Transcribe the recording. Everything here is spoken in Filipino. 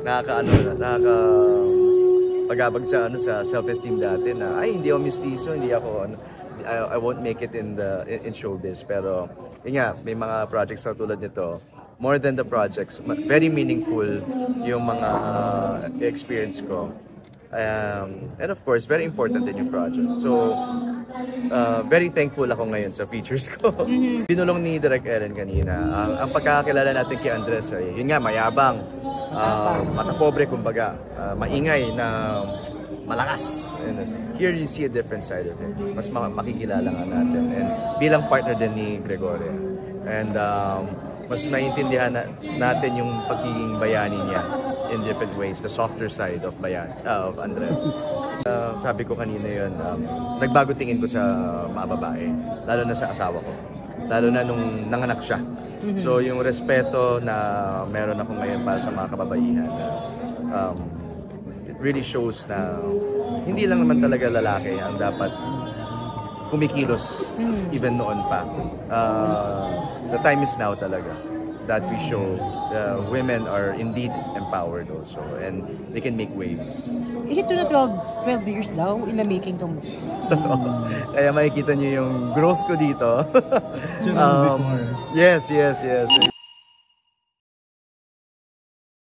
nakaka pagabag sa sa self-esteem dati na ay hindi ako mistizo, hindi ako I won't make it in showbiz. Pero yun nga, may mga projects na tulad nito, more than the projects, very meaningful yung mga experience ko. And of course, very important din yung project. So, very thankful ako ngayon sa features ko. Binulong ni Direk Ellen kanina, ang pagkakakilala natin kay Andres ay, yun nga, mayabang, matapobre kumbaga, maingay na malakas. And here you see a different side of him. Mas makikilala nga natin. And bilang partner din ni Gregoria. And mas maintindihan natin yung pagiging bayani niya in different ways, the softer side of Andres. Sabi ko kanina yun, nagbago tingin ko sa mga babae, lalo na sa asawa ko, lalo na nung nanganak siya. So yung respeto na meron ako ngayon para sa mga kababaihan, it really shows na hindi lang naman talaga lalaki ang dapat kumikilos even noon pa. The time is now talaga that we show women are indeed empowered also and they can make waves. Is it 12 years daw in the making to movie? Totoo. Kaya makikita niyo yung growth ko dito. Before. Yes.